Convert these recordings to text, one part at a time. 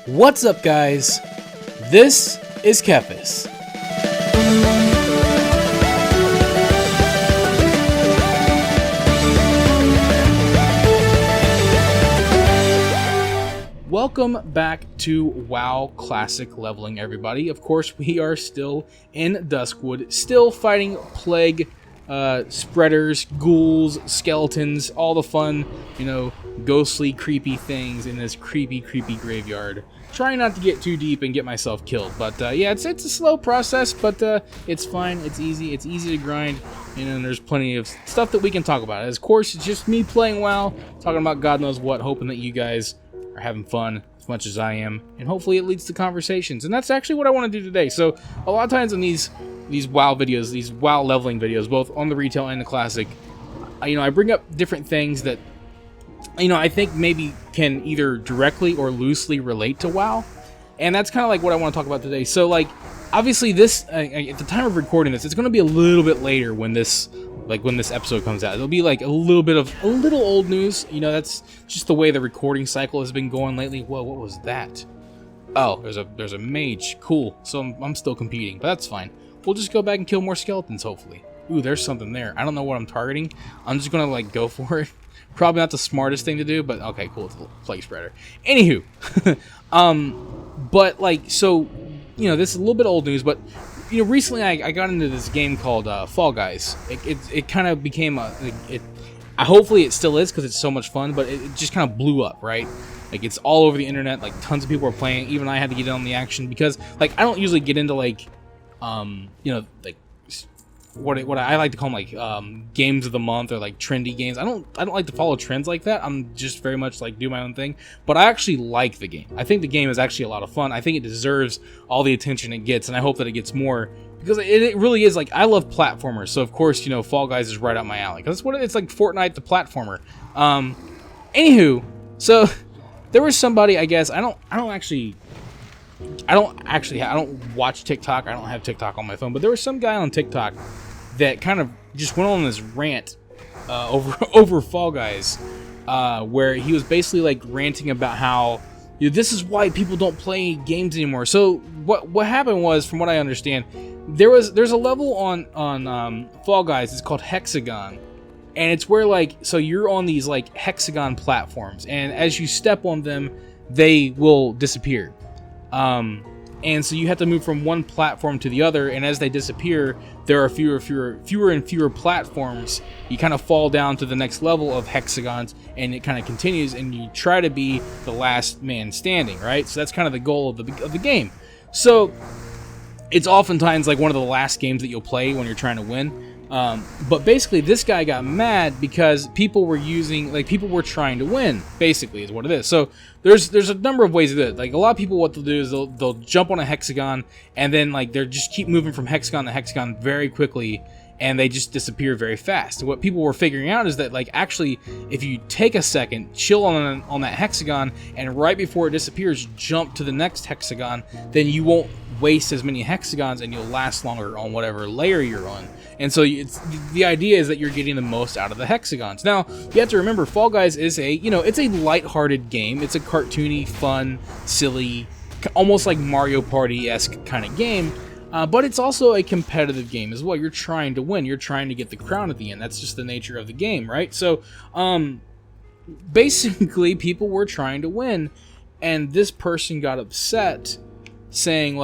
What's up, guys? This is Kephas. Welcome back to WoW Classic Leveling, everybody. Of course, we are still in Duskwood, still fighting plague, spreaders, ghouls, skeletons, all the fun, ghostly, creepy things in this creepy graveyard. Trying not to get too deep and get myself killed, but yeah, it's a slow process, but it's fine. It's easy to grind, and there's plenty of stuff that we can talk about. Of course, it's just me playing WoW, talking about God knows what, hoping that you guys are having fun as much as I am, and hopefully it leads to conversations. And that's actually what I want to do today. So a lot of times in these WoW videos, these WoW leveling videos, both on the retail and the classic, I bring up different things that I think maybe can either directly or loosely relate to WoW, and that's kind of like what I want to talk about today. So like, obviously this at the time of recording this, it's going to be a little bit later when this episode comes out. It'll be like a little old news. That's just the way the recording cycle has been going lately. Whoa, what was that? Oh, there's a mage. Cool. So I'm still competing, but that's fine. We'll just go back and kill more skeletons, hopefully. Ooh, there's something there. I don't know what I'm targeting. I'm just gonna go for it. Probably not the smartest thing to do, but okay, cool. It's a plague spreader. Anywho, but so this is a little bit old news, but recently I got into this game called Fall Guys. It kind of became hopefully it still is because it's so much fun, but it just kind of blew up, right? Like, it's all over the internet. Like, tons of people are playing. Even I had to get in on the action because I don't usually get into what I like to call them games of the month or trendy games. I don't like to follow trends like that. I'm just very much do my own thing. But I actually like the game. I think the game is actually a lot of fun. I think it deserves all the attention it gets, and I hope that it gets more because it really is. I love platformers, so of course Fall Guys is right up my alley because it's like Fortnite the platformer. Anywho, so there was somebody, I guess I don't watch TikTok. I don't have TikTok on my phone, but there was some guy on TikTok that kind of just went on this rant over Fall Guys, where he was basically ranting about how this is why people don't play games anymore. So what happened was, from what I understand, there's a level on Fall Guys. It's called Hexagon, and it's where so you're on these hexagon platforms, and as you step on them, they will disappear. And so you have to move from one platform to the other, and as they disappear, there are fewer and fewer platforms. You kind of fall down to the next level of hexagons, and it kind of continues, and you try to be the last man standing, right? So that's kind of the goal of the game. So it's oftentimes one of the last games that you'll play when you're trying to win. But basically, this guy got mad because people were people were trying to win, basically, is what it is. So there's a number of ways to do it. A lot of people, what they'll do is they'll jump on a hexagon, and then they'll just keep moving from hexagon to hexagon very quickly, and they just disappear very fast. And what people were figuring out is that actually, if you take a second, chill on that hexagon, and right before it disappears, jump to the next hexagon, then you won't waste as many hexagons, and you'll last longer on whatever layer you're on. And so the idea is that you're getting the most out of the hexagons. Now, you have to remember, Fall Guys is it's a lighthearted game. It's a cartoony, fun, silly, almost like Mario Party-esque kind of game. But it's also a competitive game as well. You're trying to win. You're trying to get the crown at the end. That's just the nature of the game, right? So, basically, people were trying to win, and this person got upset, saying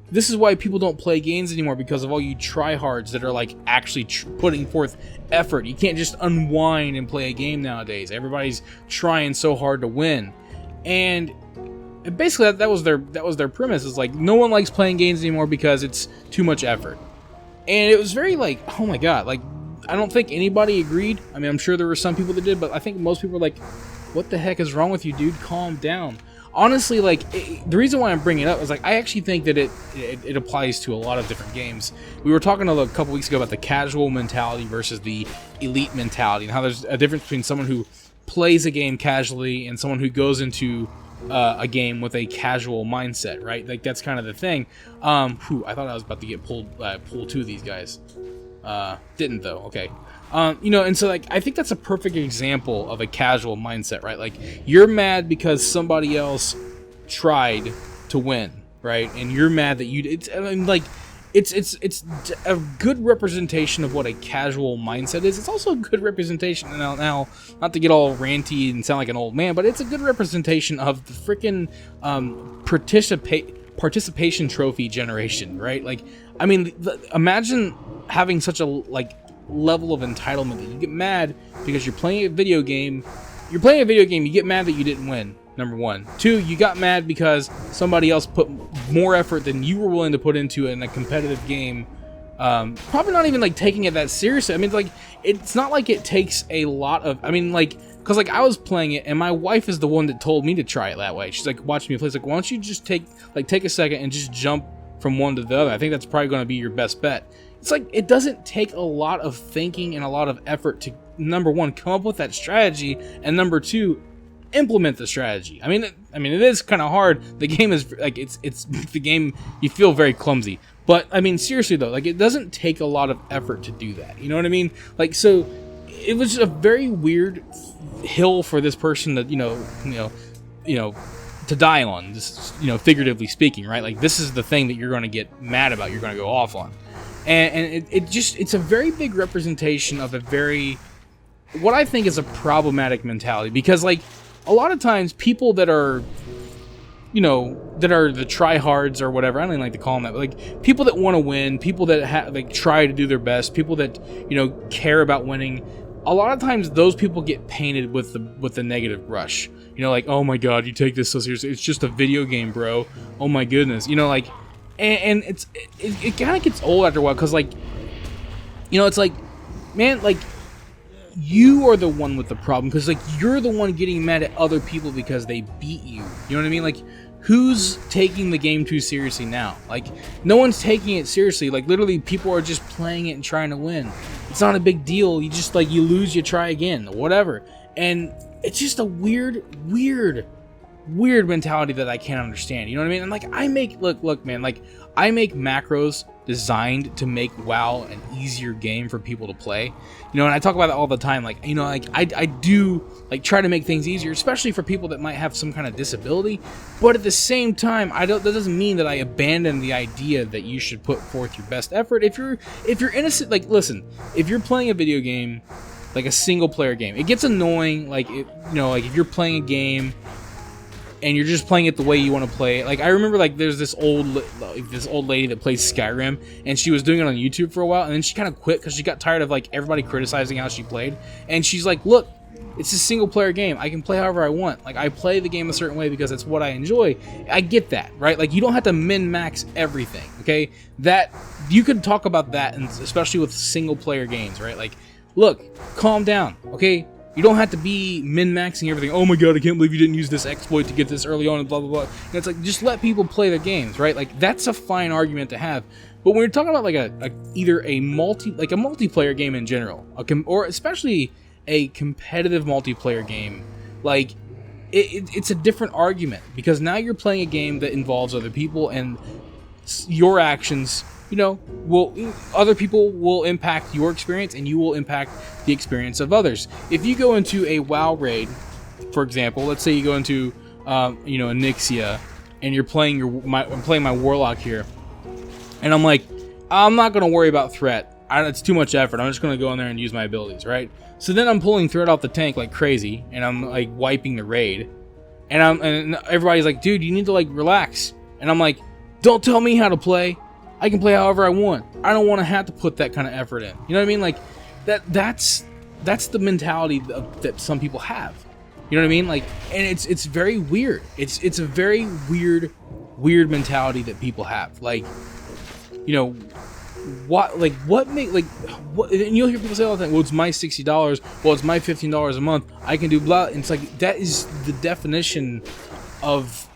this is why people don't play games anymore, because of all you tryhards that are actually putting forth effort. You can't just unwind and play a game nowadays. Everybody's trying so hard to win, and basically that was their premise. Is no one likes playing games anymore because it's too much effort. And it was very oh my god, I don't think anybody agreed. I mean, I'm sure there were some people that did, but I think most people were what the heck is wrong with you, dude? Calm down. Honestly, the reason why I'm bringing it up is I actually think that it applies to a lot of different games. We were talking a couple weeks ago about the casual mentality versus the elite mentality, and how there's a difference between someone who plays a game casually and someone who goes into a game with a casual mindset, right? That's kind of the thing. I thought I was about to get pulled to these guys. Didn't though. Okay. And so I think that's a perfect example of a casual mindset, right? You're mad because somebody else tried to win, right? And you're mad that you. It's I mean, like, it's a good representation of what a casual mindset is. It's also a good representation now, not to get all ranty and sound like an old man, but it's a good representation of the freaking participation trophy generation, right? Like, I mean, imagine having such a level of entitlement that you get mad because you're playing a video game. You get mad that you didn't win. Number one. Two, you got mad because somebody else put more effort than you were willing to put into it in a competitive game. Probably not even like taking it that seriously. I mean, like, it's not like it takes a lot of. I mean, like, because like I was playing it, and my wife is the one that told me to try it that way. She's like watching me play. It's like, why don't you just take a second and just jump from one to the other? I think that's probably going to be your best bet. It's like, it doesn't take a lot of thinking and a lot of effort to, number one, come up with that strategy, and number two, implement the strategy. I mean, it is kind of hard. The game is like, it's the game. You feel very clumsy, but I mean, seriously though, like, it doesn't take a lot of effort to do that. You know what I mean? Like, so it was a very weird hill for this person to, you know, to die on. This, figuratively speaking, right? Like, this is the thing that you're going to get mad about. You're going to go off on, and it's a very big representation of what I think is a problematic mentality, because like, a lot of times people that are the tryhards or whatever, I don't even like to call them that, but like, people that want to win, people that try to do their best, people that care about winning, a lot of times those people get painted with the negative brush. Like, oh my god, you take this so seriously, it's just a video game, bro, oh my goodness, like, and it kind of gets old after a while, because like, it's like, man, like, you are the one with the problem, because like, you're the one getting mad at other people because they beat you. You know what I mean? Like, who's taking the game too seriously now? Like, no one's taking it seriously. Like, literally, people are just playing it and trying to win. It's not a big deal. You just, like, you lose, you try again, whatever. And it's just a weird mentality that I can't understand. You know what I mean? And like, look, man, like, I make macros designed to make WoW an easier game for people to play. And I talk about it all the time. Like, I do like try to make things easier, especially for people that might have some kind of disability. But at the same time, that doesn't mean that I abandon the idea that you should put forth your best effort. If you're innocent, like, listen, if you're playing a video game, like a single player game, it gets annoying. Like, like if you're playing a game and you're just playing it the way you want to play it. Like, I remember, like, there's this old lady that plays Skyrim, and she was doing it on YouTube for a while, and then she kind of quit because she got tired of, like, everybody criticizing how she played. And she's like, look, it's a single player game. I can play however I want. Like, I play the game a certain way because it's what I enjoy. I get that, right? Like, you don't have to min-max everything, okay? That, you could talk about that, and especially with single player games, right? Like, look, calm down, okay? You don't have to be min-maxing everything. Oh my god, I can't believe you didn't use this exploit to get this early on, and blah, blah, blah. And it's like, just let people play their games, right? Like, that's a fine argument to have. But when you're talking about, like, either a multiplayer game in general, or especially a competitive multiplayer game, like, it's a different argument. Because now you're playing a game that involves other people, and your actions, other people will impact your experience, and you will impact the experience of others. If you go into a WoW raid, for example, let's say you go into, Onyxia, and you're playing I'm playing my Warlock here, and I'm like, I'm not going to worry about threat. It's too much effort. I'm just going to go in there and use my abilities, right? So then I'm pulling threat off the tank like crazy, and I'm like wiping the raid, and everybody's like, dude, you need to like relax. And I'm like, don't tell me how to play. I can play however I want. I don't want to have to put that kind of effort in. You know what I mean? Like, that's the mentality that some people have. You know what I mean? Like, and it's very weird. It's a very weird mentality that people have. Like, and you'll hear people say all the time, well, it's my $60, well, it's my $15 a month, I can do blah. And it's like, that is the definition of,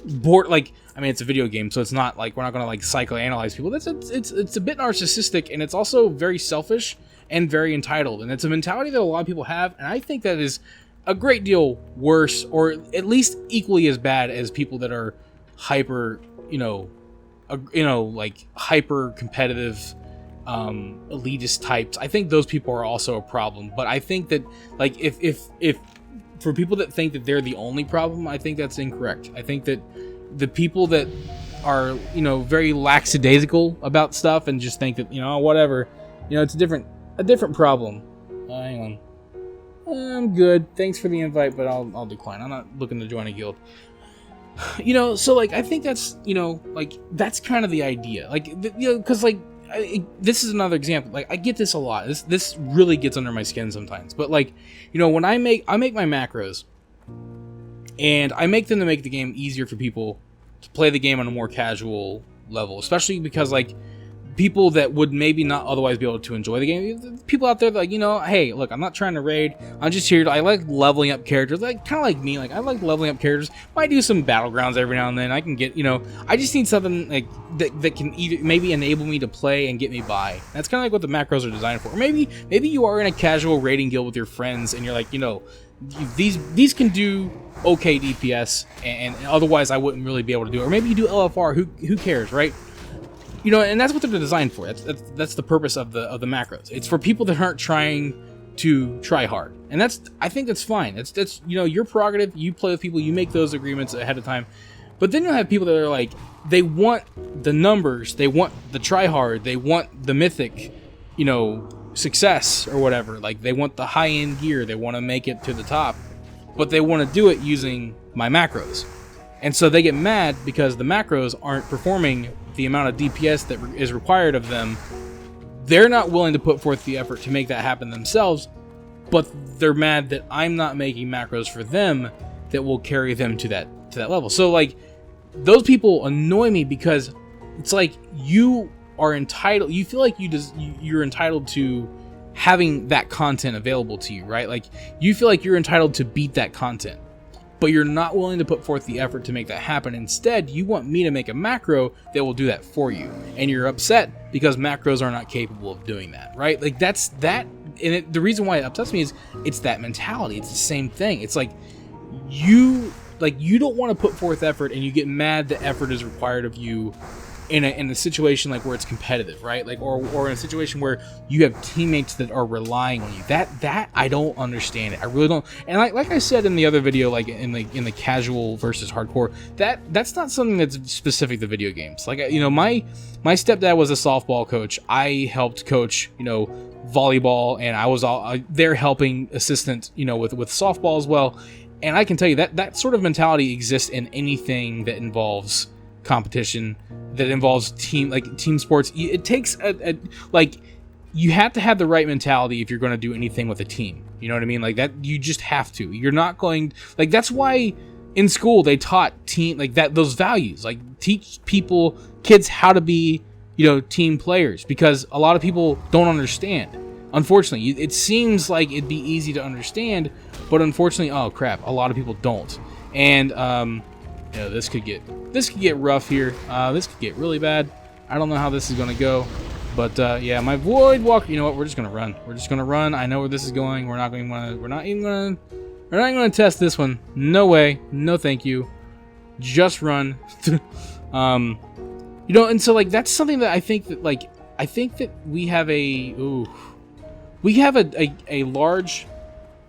bored. Like, I mean, it's a video game, so it's not like we're not going to like psychoanalyze people. It's a bit narcissistic, and it's also very selfish and very entitled. And it's a mentality that a lot of people have, and I think that is a great deal worse, or at least equally as bad as people that are hyper, like hyper competitive, elitist types. I think those people are also a problem. But I think that, like, if for people that think that they're the only problem, I think that's incorrect. I think that the people that are, you know, very lackadaisical about stuff and just think that, you know, whatever, you know, it's a different problem. Hang on. I'm good. Thanks for the invite, but I'll decline. I'm not looking to join a guild. You know, so like I think that's, you know, like that's kind of the idea. Like, you know, because like this is another example. Like I get this a lot. This really gets under my skin sometimes. But like, you know, when I make my macros, and I make them to make the game easier for people to play the game on a more casual level, especially because like people that would maybe not otherwise be able to enjoy the game, people out there that, like, you know, hey, look, I'm not trying to raid, I'm just here to, I like leveling up characters, like kind of like me, like I like leveling up characters. Might do some battlegrounds every now and then. I can get, you know, I just need something like that can either maybe enable me to play and get me by. That's kind of like what the macros are designed for. Or maybe you are in a casual raiding guild with your friends and you're like, you know, these can do okay DPS and otherwise I wouldn't really be able to do it. Or maybe you do LFR, who cares, right? You know, and that's what they're designed for. That's the purpose of the macros. It's for people that aren't trying to try hard, and I think that's fine. That's you know, your prerogative. You play with people, you make those agreements ahead of time. But then you'll have people that are like, they want the numbers, they want the try hard, they want the mythic, you know, success or whatever. Like they want the high end gear, they want to make it to the top, but they want to do it using my macros, and so they get mad because the macros aren't performing the amount of DPS that is required of them. They're not willing to put forth the effort to make that happen themselves, but they're mad that I'm not making macros for them that will carry them to that level. So like those people annoy me because it's like you are entitled, you feel like you're entitled to having that content available to you, right? Like you feel like you're entitled to beat that content, but you're not willing to put forth the effort to make that happen. Instead, you want me to make a macro that will do that for you. And you're upset because macros are not capable of doing that, right? Like that's that. And the reason why it upsets me is it's that mentality. It's the same thing. It's like you don't want to put forth effort and you get mad that effort is required of you in a situation like where it's competitive, right? Like or in a situation where you have teammates that are relying on you. That I don't understand it. I really don't. And like I said in the other video, like in the casual versus hardcore, that's not something that's specific to video games. Like, you know, my stepdad was a softball coach. I helped coach, you know, volleyball, and I was all there helping assistant, you know, with softball as well. And I can tell you that sort of mentality exists in anything that involves competition, that involves team sports. It takes like you have to have the right mentality if you're going to do anything with a team. You know what I mean? Like that, you just have to. You're not going, like, that's why in school they taught team, like that, those values, like teach kids how to be, you know, team players, because a lot of people don't understand. Unfortunately, it seems like it'd be easy to understand, but unfortunately, oh crap, a lot of people don't. And you know, this could get rough here. This could get really bad. I don't know how this is gonna go, but yeah, my void walker. You know what? We're just gonna run. We're just gonna run. I know where this is going. We're not even gonna test this one. No way. No, thank you. Just run. You know, and so like that's something that I think that we have a large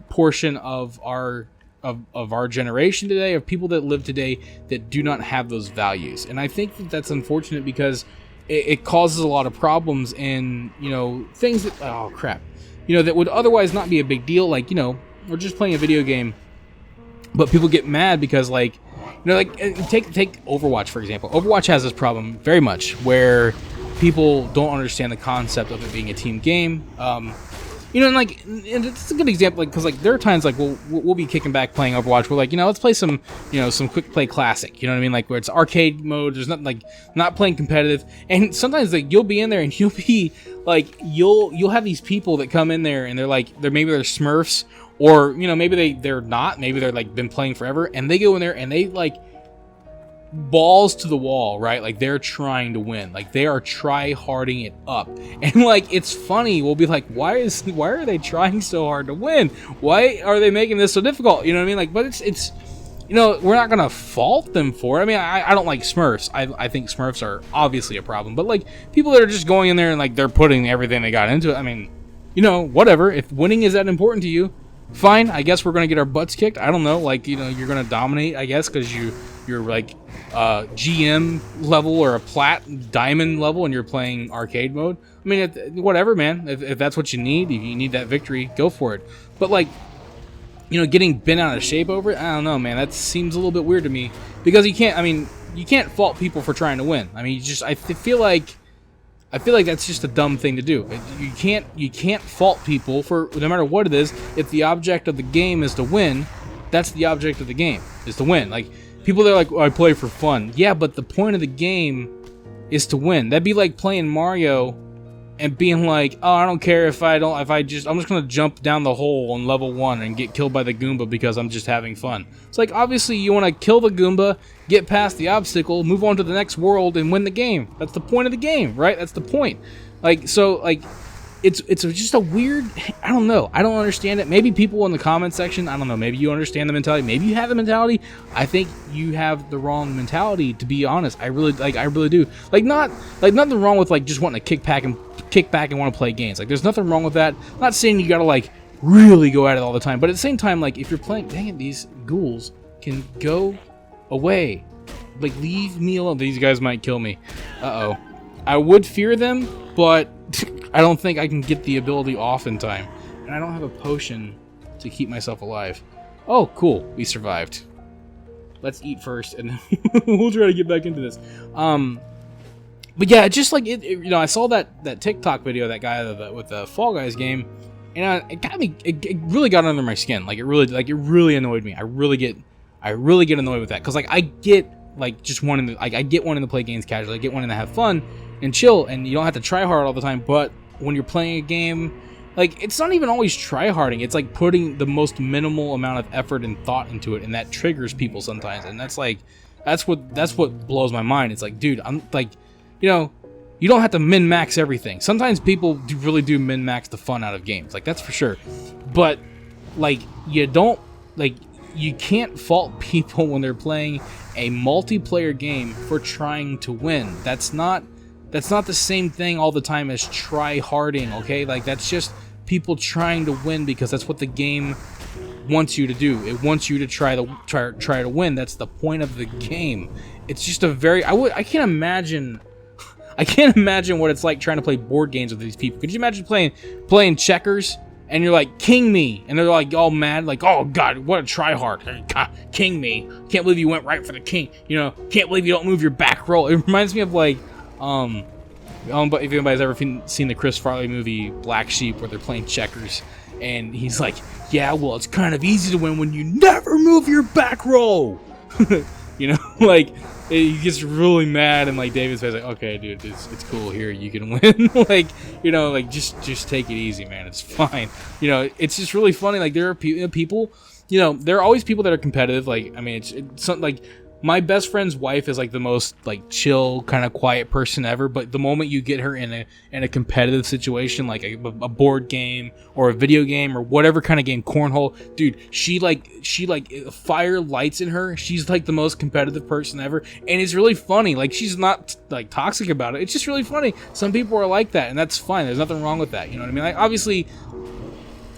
portion of our generation today, of people that live today, that do not have those values. And I think that that's unfortunate because it causes a lot of problems in, you know, things that, oh crap, you know, that would otherwise not be a big deal. Like, you know, we're just playing a video game, but people get mad because, like, you know, like take Overwatch, for example. Overwatch has this problem very much where people don't understand the concept of it being a team game. You know, and it's a good example, like, because like there are times like we'll be kicking back playing Overwatch. We're like, you know, let's play some quick play classic. You know what I mean? Like where it's arcade mode. There's nothing, like, not playing competitive. And sometimes like you'll be in there and you'll be like you'll have these people that come in there and they're maybe they're Smurfs, or, you know, maybe they're not. Maybe they're like been playing forever, and they go in there and they like balls to the wall, right? Like they're trying to win, like they are try-harding it up, and like it's funny. We'll be like, why are they trying so hard to win? Why are they making this so difficult? You know what I mean? Like, but it's you know, we're not gonna fault them for it. I mean, I don't like Smurfs. I think Smurfs are obviously a problem, but like people that are just going in there and like they're putting everything they got into it. I mean, you know, whatever. If winning is that important to you, fine. I guess we're gonna get our butts kicked. I don't know. Like, you're gonna dominate. I guess because you're like GM level or a plat diamond level, and you're playing arcade mode. I mean, whatever, man. If that's what you need, if you need that victory, go for it. But like, getting bent out of shape over it, I don't know, man. That seems a little bit weird to me because you can't fault people for trying to win. I mean, I feel like that's just a dumb thing to do. You can't fault people for, no matter what it is. If the object of the game is to win, that's the object of the game, is to win. Like, people that are like, oh, I play for fun. Yeah, but the point of the game is to win. That'd be like playing Mario and being like, oh, I don't care I'm just gonna jump down the hole on level 1 and get killed by the Goomba because I'm just having fun. It's like, obviously you want to kill the Goomba, get past the obstacle, move on to the next world, and win the game. That's the point of the game, right? That's the point. Like, so, like, it's just a weird, I don't know. I don't understand it. Maybe people in the comment section, I don't know, maybe you understand the mentality. Maybe you have the mentality. I think you have the wrong mentality, to be honest. I really do. Like, nothing wrong with, like, just wanting to kick back and want to play games. Like, there's nothing wrong with that. I'm not saying you gotta, like, really go at it all the time. But at the same time, like, if you're playing, dang it, these ghouls can go away. Like, leave me alone. These guys might kill me. Uh-oh. I would fear them, but I don't think I can get the ability off in time. And I don't have a potion to keep myself alive. Oh, cool. We survived. Let's eat first, and we'll try to get back into this. But yeah, just like I saw that TikTok video, that guy with the Fall Guys game, and it really got under my skin. Like, it really annoyed me. I really get annoyed with that, because like I get wanting to play games casually. I get wanting to have fun and chill, and you don't have to try hard all the time. But when you're playing a game, like, it's not even always try-harding. It's like putting the most minimal amount of effort and thought into it, and that triggers people sometimes. And that's what blows my mind. It's like, dude, I'm like, you don't have to min-max everything. Sometimes people really do min-max the fun out of games. Like, that's for sure. But like, you can't fault people when they're playing a multiplayer game for trying to win. That's not the same thing all the time as try-harding, okay? Like, that's just people trying to win because that's what the game wants you to do. It wants you to try to win. That's the point of the game. It's just a very I can't imagine what it's like trying to play board games with these people. Could you imagine playing checkers and you're like, king me, and they're like all mad, like, oh god, what a tryhard, king me, can't believe you went right for the king, can't believe you don't move your back roll. It reminds me of like but if anybody's ever seen the Chris Farley movie Black Sheep, where they're playing checkers, and he's like, yeah, well, it's kind of easy to win when you never move your back row. Like, he gets really mad, and like David's face, like, okay, dude, it's cool here, you can win. Like, just take it easy, man, it's fine. It's just really funny. Like, there are people, there are always people that are competitive. Like, I mean, it's something like, my best friend's wife is like the most like chill, kind of quiet person ever, but the moment you get her in a competitive situation, like a board game or a video game or whatever kind of game, cornhole, dude, she fire lights in her. She's like the most competitive person ever, and it's really funny. Like, she's not like toxic about it. It's just really funny. Some people are like that, and that's fine. There's nothing wrong with that. You know what I mean? Like, obviously,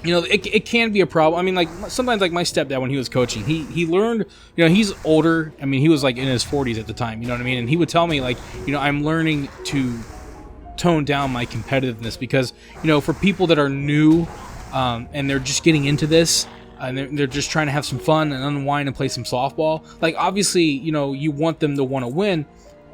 it can be a problem. I mean, like, sometimes, like, my stepdad, when he was coaching, he learned, he's older. I mean, he was, like, in his 40s at the time, you know what I mean? And he would tell me, like, I'm learning to tone down my competitiveness because, for people that are new, and they're just getting into this, and they're just trying to have some fun and unwind and play some softball, like, obviously, you want them to want to win,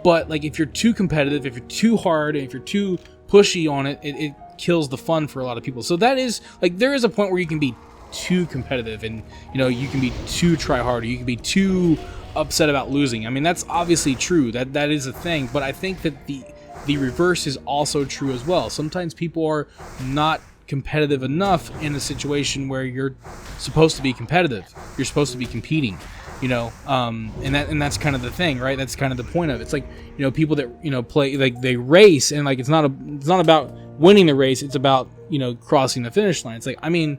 but, like, if you're too competitive, if you're too hard, if you're too pushy on it, it kills the fun for a lot of people. So that is, like, there is a point where you can be too competitive, and you can be too try hard, or you can be too upset about losing. I mean, that's obviously true. That is a thing. But I think that the reverse is also true as well. Sometimes people are not competitive enough in a situation where you're supposed to be competitive. You're supposed to be competing. And that's kind of the thing, right? That's kind of the point of it. It's like, people that play, like, they race, and like it's not about winning the race. It's about crossing the finish line. It's like, I mean,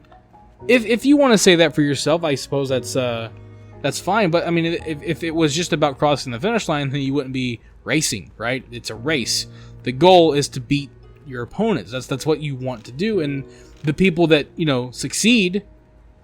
if you want to say that for yourself, I suppose that's fine. But I mean, if it was just about crossing the finish line, then you wouldn't be racing, right? It's a race. The goal is to beat your opponents. That's what you want to do. And the people that succeed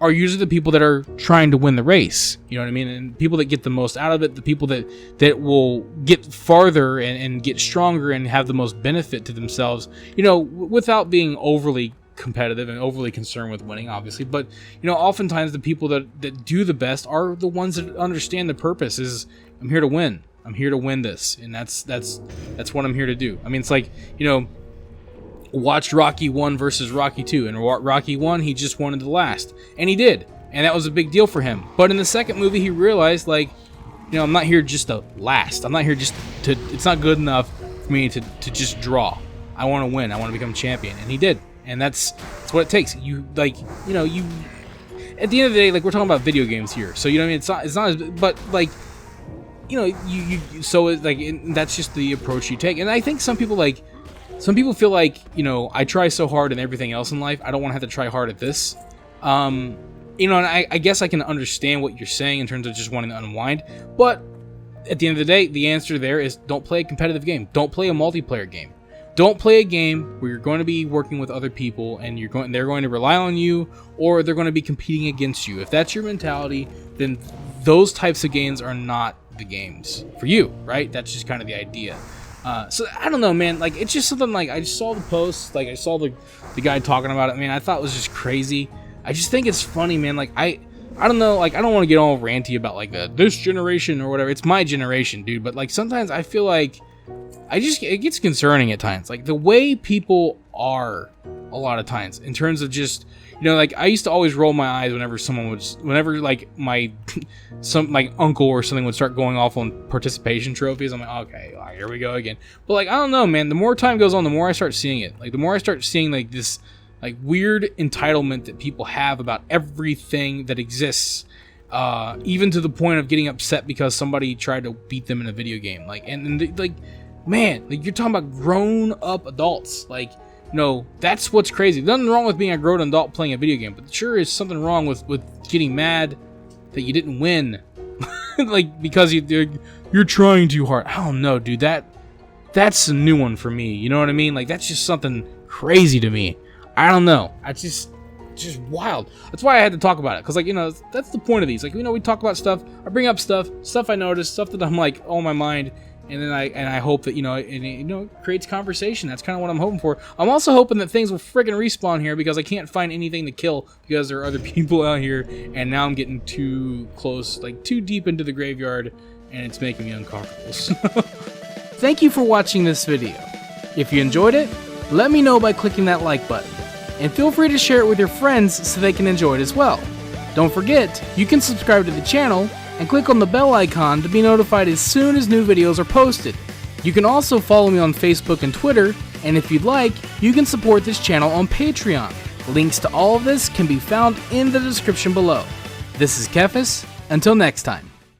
are usually the people that are trying to win the race. You know what I mean? And people that get the most out of it, the people that will get farther and get stronger and have the most benefit to themselves, without being overly competitive and overly concerned with winning, obviously. But, oftentimes the people that do the best are the ones that understand the purpose is, I'm here to win. I'm here to win this. And that's what I'm here to do. I mean, it's like, watched Rocky 1 versus Rocky 2, and Rocky 1, he just wanted the last, and he did, and that was a big deal for him. But in the second movie, he realized, like, I'm not here just to last. I'm not here just to, it's not good enough for me to just draw. I want to win. I want to become champion, and he did, and that's what it takes. You, like, you, at the end of the day, like, we're talking about video games here, so, it's not as, but, like, so it's like, that's just the approach you take. And I think some people feel like, I try so hard in everything else in life, I don't want to have to try hard at this. And I guess I can understand what you're saying in terms of just wanting to unwind. But at the end of the day, the answer there is don't play a competitive game. Don't play a multiplayer game. Don't play a game where you're going to be working with other people and they're going to rely on you, or they're going to be competing against you. If that's your mentality, then those types of games are not the games for you, right? That's just kind of the idea. So I don't know, man. Like, it's just something, like, I just saw the post, like, I saw the guy talking about it. Man, I thought it was just crazy. I just think it's funny, man. Like, I don't know, like, I don't want to get all ranty about, like, this generation or whatever. It's my generation, dude. But, like, sometimes I feel like it gets concerning at times. Like, the way people are a lot of times in terms of just, like, I used to always roll my eyes whenever like my uncle or something would start going off on participation trophies. I'm like, okay, here we go again. But, like, I don't know, man. The more time goes on, the more I start seeing it. Like, the more I start seeing, like, this, like, weird entitlement that people have about everything that exists, even to the point of getting upset because somebody tried to beat them in a video game. Like, and like, man, like, you're talking about grown-up adults. Like, that's what's crazy. Nothing wrong with being a grown adult playing a video game, but sure is something wrong with getting mad that you didn't win, like, because you're trying too hard. I don't know, dude. That's a new one for me. You know what I mean? Like, that's just something crazy to me. I don't know. I just wild. That's why I had to talk about it, because, like, that's the point of these. Like, we talk about stuff. I bring up stuff I notice, stuff that I'm like on my mind. And then I hope that, it creates conversation. That's kind of what I'm hoping for. I'm also hoping that things will friggin' respawn here, because I can't find anything to kill because there are other people out here, and now I'm getting too close, like, too deep into the graveyard, and it's making me uncomfortable. So, thank you for watching this video. If you enjoyed it, let me know by clicking that like button. And feel free to share it with your friends so they can enjoy it as well. Don't forget, you can subscribe to the channel and click on the bell icon to be notified as soon as new videos are posted. You can also follow me on Facebook and Twitter, and if you'd like, you can support this channel on Patreon. Links to all of this can be found in the description below. This is Kephas. Until next time.